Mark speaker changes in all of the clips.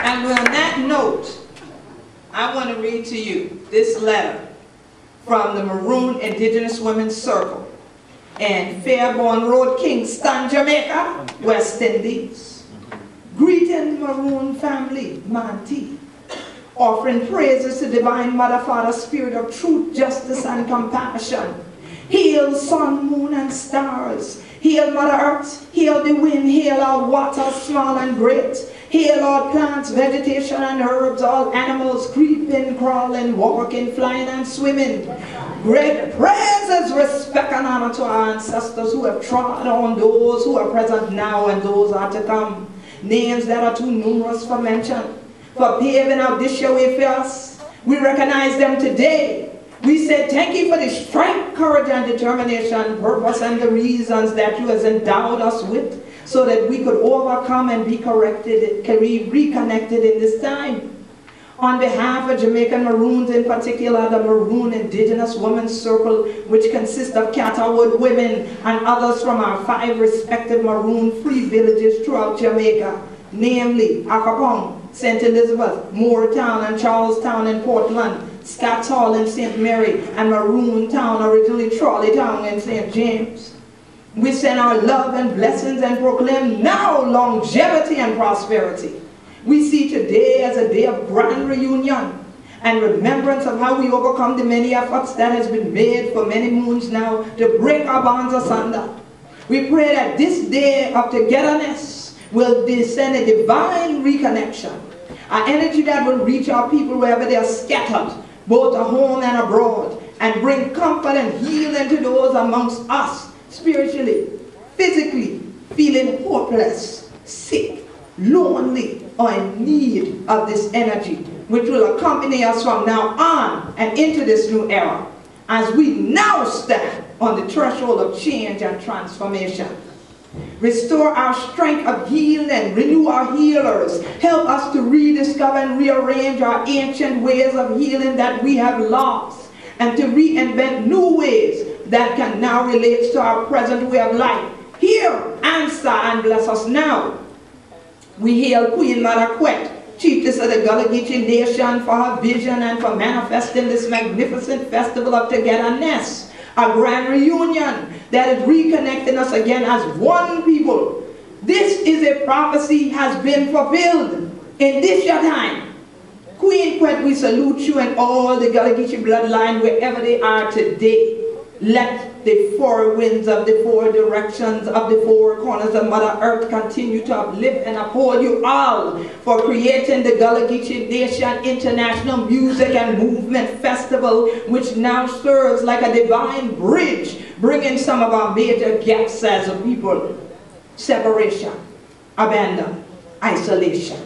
Speaker 1: And on that note, I want to read to you this letter from the Maroon Indigenous Women's Circle in Fairborn Road, Kingston, Jamaica, West Indies. Greeting Maroon family, Manti. Offering praises to Divine Mother, Father, Spirit of truth, justice, and compassion. Hail sun, moon, and stars. Hail Mother Earth. Hail the wind. Hail our water, small and great. Hail all plants, vegetation, and herbs, all animals, creeping, crawling, walking, flying, and swimming. Great praises, respect, and honor to our ancestors who have trod on, those who are present now and those are to come. Names that are too numerous for mention, for paving out this your way for us. We recognize them today. We say thank you for the strength, courage, and determination, purpose, and the reasons that you have endowed us with, so that we could overcome and be reconnected in this time. On behalf of Jamaican Maroons, in particular the Maroon Indigenous Women's Circle, which consists of Catterwood women and others from our 5 respective Maroon free villages throughout Jamaica, namely Acapong, St. Elizabeth, Moortown, and Charlestown in Portland, Scotts Hall in St. Mary, and Maroon Town, originally Trolley Town in St. James. We send our love and blessings and proclaim now longevity and prosperity. We see today as a day of grand reunion and remembrance of how we overcome the many efforts that has been made for many moons now to break our bonds asunder. We pray that this day of togetherness will descend a divine reconnection, an energy that will reach our people wherever they are scattered, both at home and abroad, and bring comfort and healing to those amongst us, spiritually, physically, feeling hopeless, sick, lonely, or in need of this energy, which will accompany us from now on and into this new era, as we now stand on the threshold of change and transformation. Restore our strength of healing, renew our healers, help us to rediscover and rearrange our ancient ways of healing that we have lost, and to reinvent new ways that can now relate to our present way of life. Hear, answer, and bless us now. We hail Queen Quet, chiefess of the Gullah Geechee Nation, for her vision and for manifesting this magnificent festival of togetherness, a grand reunion that is reconnecting us again as one people. This is a prophecy has been fulfilled in this your time. Queen Quet, we salute you and all the Gullah Geechee bloodline wherever they are today. Let the 4 winds of the 4 directions of the 4 corners of Mother Earth continue to uplift and uphold you all for creating the Gullah Geechee Nation International Music and Movement Festival, which now serves like a divine bridge, bringing some of our major gaps as a people. Separation, abandon, isolation.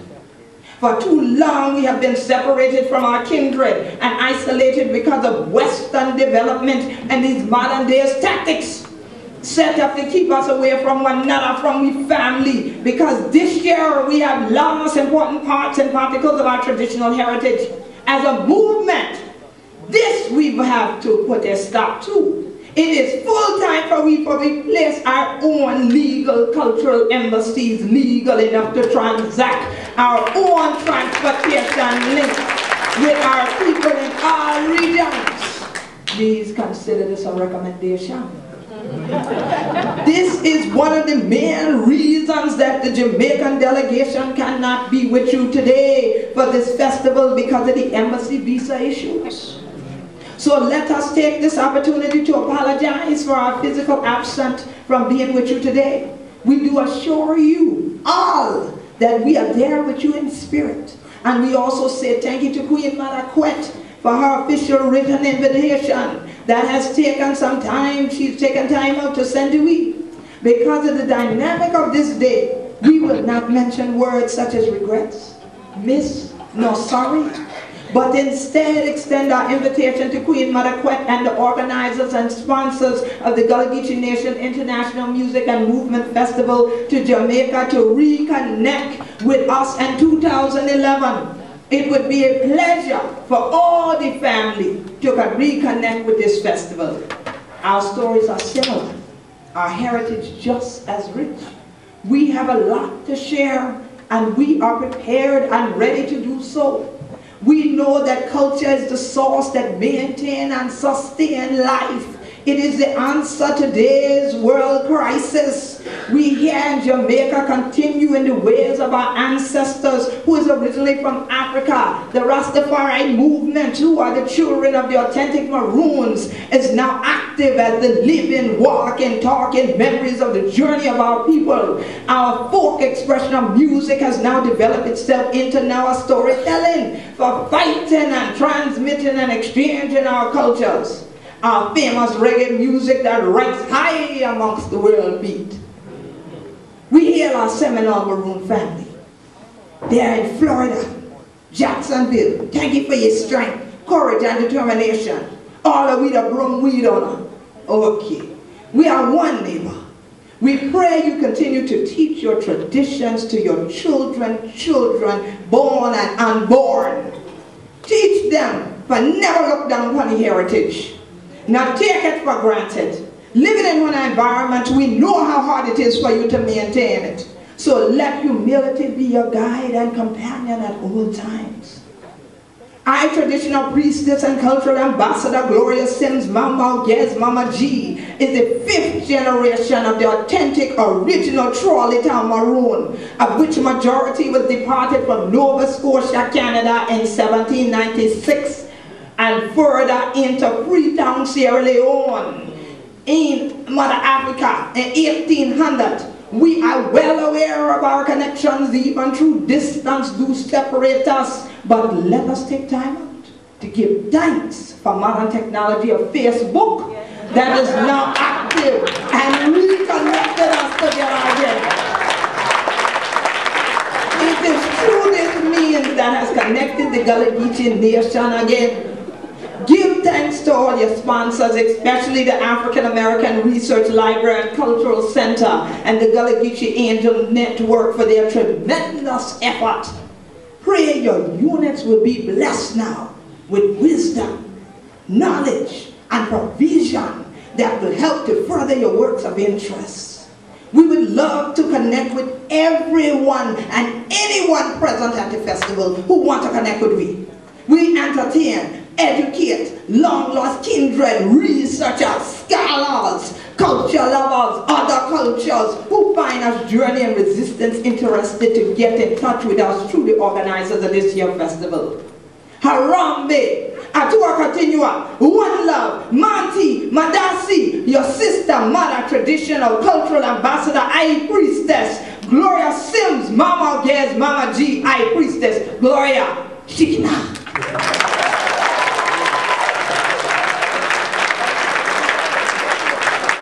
Speaker 1: For too long we have been separated from our kindred and isolated because of Western development and these modern days tactics set up to keep us away from one another, from we family, because this year we have lost important parts and particles of our traditional heritage. As a movement, this we have to put a stop to. It is full time for we to replace our own legal cultural embassies legal enough to transact our own transportation link with our people in all regions. Please consider this a recommendation. This is one of the main reasons that the Jamaican delegation cannot be with you today for this festival, because of the embassy visa issues. So let us take this opportunity to apologize for our physical absence from being with you today. We do assure you all that we are there with you in spirit. And we also say thank you to Queen Quet for her official written invitation that has taken some time. She's taken time out to send to we. Because of the dynamic of this day, we will not mention words such as regrets, miss, nor sorry, but instead extend our invitation to Queen Quet and the organizers and sponsors of the Gullah Geechee Nation International Music and Movement Festival to Jamaica to reconnect with us in 2011. It would be a pleasure for all the family to reconnect with this festival. Our stories are similar, our heritage just as rich. We have a lot to share and we are prepared and ready to do so. We know that culture is the source that maintains and sustains life. It is the answer to today's world crisis. We here in Jamaica continue in the ways of our ancestors who is originally from Africa. The Rastafari movement, who are the children of the authentic Maroons, is now active as the living, walking, talking memories of the journey of our people. Our folk expression of music has now developed itself into now a storytelling for fighting and transmitting and exchanging our cultures. Our famous reggae music that ranks high amongst the world beat. We hail our Seminole Maroon family. They are in Florida, Jacksonville. Thank you for your strength, courage, and determination. All of we that bring weed on. Okay. We are one neighbor. We pray you continue to teach your traditions to your children, born and unborn. Teach them, but never look down upon the heritage. Now take it for granted. Living in one environment, we know how hard it is for you to maintain it. So let humility be your guide and companion at all times. I, traditional priestess and cultural ambassador Gloria Sims Mama Gez Mama G, is the 5th generation of the authentic original Trolley Town Maroon, of which majority was departed from Nova Scotia, Canada in 1796. And further into Freetown, Sierra Leone, in Mother Africa in 1800. We are well aware of our connections, even through distance do separate us. But let us take time out to give thanks for modern technology of Facebook that is now active and reconnected us together again. It is through this means that has connected the Gullah Geechee Nation again. Give thanks to all your sponsors, especially the African American Research Library and Cultural Center and the Gullah Geechee Angel Network for their tremendous effort. Pray your units will be blessed now with wisdom, knowledge, and provision that will help to further your works of interest. We would love to connect with everyone and anyone present at the festival who want to connect with we. We entertain, educate, long-lost kindred, researchers, scholars, culture lovers, other cultures who find us journey and resistance interested to get in touch with us through the organizers of this year's festival. Harambe, Atua Continua, One Love, Manti, Madasi, your sister, mother, traditional, cultural ambassador, High Priestess, Gloria Sims, Mama Gez, Mama G, High Priestess, Gloria,